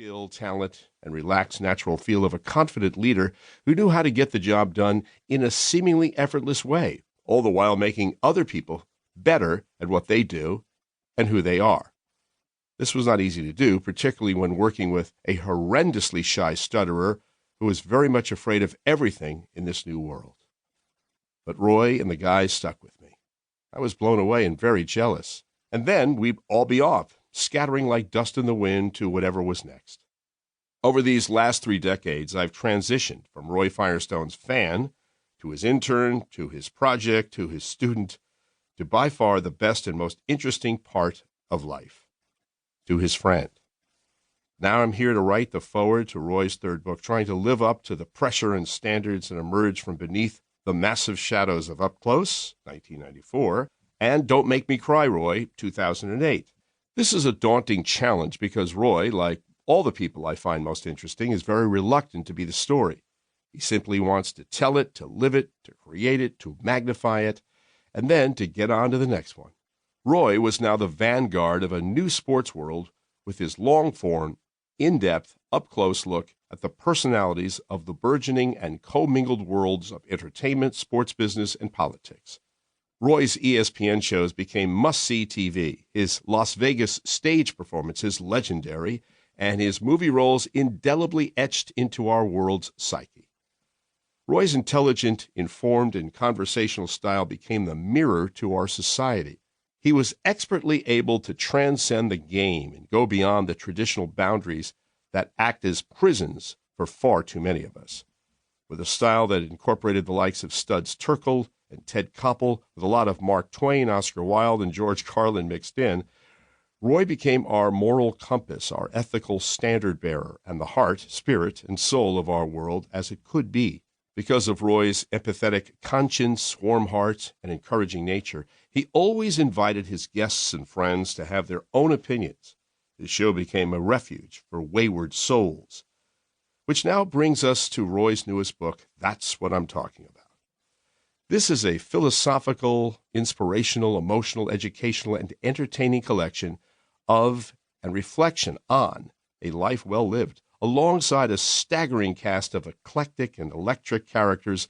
skill, talent, and relaxed natural feel of a confident leader who knew how to get the job done in a seemingly effortless way, all the while making other people better at what they do and who they are. This was not easy to do, particularly when working with a horrendously shy stutterer who was very much afraid of everything in this new world. But Roy and the guys stuck with me. I was blown away and very jealous. And then we'd all be off, scattering like dust in the wind to whatever was next. Over these last 3 decades, I've transitioned from Roy Firestone's fan to his intern, to his project, to his student, to by far the best and most interesting part of life, to his friend. Now I'm here to write the foreword to Roy's 3rd book, trying to live up to the pressure and standards and emerge from beneath the massive shadows of Up Close, 1994, and Don't Make Me Cry, Roy, 2008. This is a daunting challenge because Roy, like all the people I find most interesting, is very reluctant to be the story. He simply wants to tell it, to live it, to create it, to magnify it, and then to get on to the next one. Roy was now the vanguard of a new sports world with his long-form, in-depth, up-close look at the personalities of the burgeoning and commingled worlds of entertainment, sports business, and politics. Roy's ESPN shows became must-see TV, his Las Vegas stage performances legendary, and his movie roles indelibly etched into our world's psyche. Roy's intelligent, informed, and conversational style became the mirror to our society. He was expertly able to transcend the game and go beyond the traditional boundaries that act as prisons for far too many of us. With a style that incorporated the likes of Studs Terkel and Ted Koppel, with a lot of Mark Twain, Oscar Wilde, and George Carlin mixed in, Roy became our moral compass, our ethical standard bearer, and the heart, spirit, and soul of our world as it could be. Because of Roy's empathetic conscience, warm heart, and encouraging nature, he always invited his guests and friends to have their own opinions. His show became a refuge for wayward souls. Which now brings us to Roy's newest book, That's What I'm Talking About. This is a philosophical, inspirational, emotional, educational, and entertaining collection of and reflection on a life well lived, alongside a staggering cast of eclectic and electric characters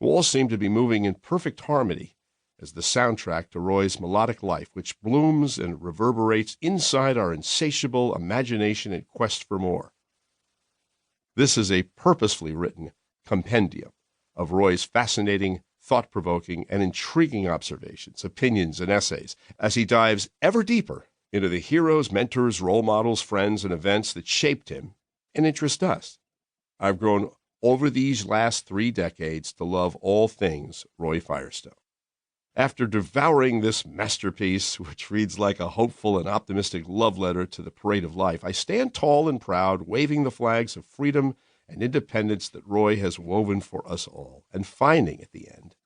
who all seem to be moving in perfect harmony as the soundtrack to Roy's melodic life, which blooms and reverberates inside our insatiable imagination and quest for more. This is a purposefully written compendium of Roy's fascinating, thought-provoking, and intriguing observations, opinions, and essays as he dives ever deeper into the heroes, mentors, role models, friends, and events that shaped him and interest us. I've grown over these last 3 decades to love all things Roy Firestone. After devouring this masterpiece, which reads like a hopeful and optimistic love letter to the parade of life, I stand tall and proud, waving the flags of freedom and independence that Roy has woven for us all, and finding at the end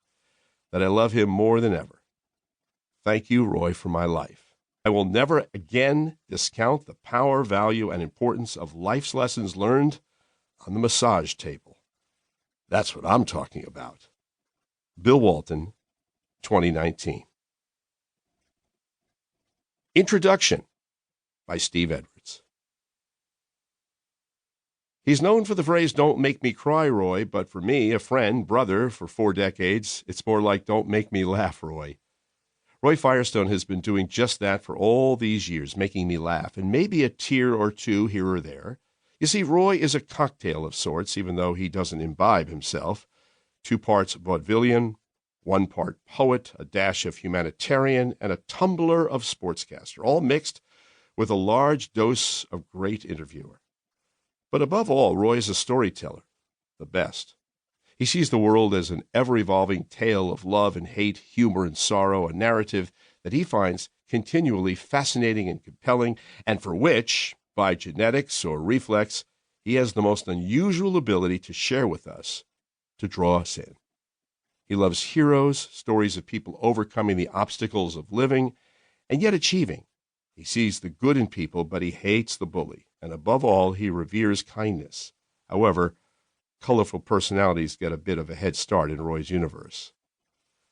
that I love him more than ever. Thank you, Roy, for my life. I will never again discount the power, value, and importance of life's lessons learned on the massage table. That's what I'm talking about. Bill Walton, 2019. Introduction by Steve Edwards. He's known for the phrase, "Don't make me cry, Roy," but for me, a friend, brother for 4 decades, it's more like, "Don't make me laugh, Roy." Roy Firestone has been doing just that for all these years, making me laugh, and maybe a tear or two here or there. You see, Roy is a cocktail of sorts, even though he doesn't imbibe himself. 2 parts vaudevillian, 1 part poet, a dash of humanitarian, and a tumbler of sportscaster, all mixed with a large dose of great interviewer. But above all, Roy is a storyteller, the best. He sees the world as an ever-evolving tale of love and hate, humor and sorrow, a narrative that he finds continually fascinating and compelling, and for which, by genetics or reflex, he has the most unusual ability to share with us, to draw us in. He loves heroes, stories of people overcoming the obstacles of living and yet achieving. He sees the good in people, but he hates the bully. And above all, he reveres kindness. However, colorful personalities get a bit of a head start in Roy's universe.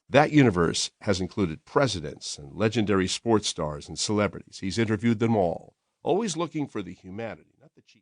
That universe has included presidents and legendary sports stars and celebrities. He's interviewed them all, always looking for the humanity, not the cheap.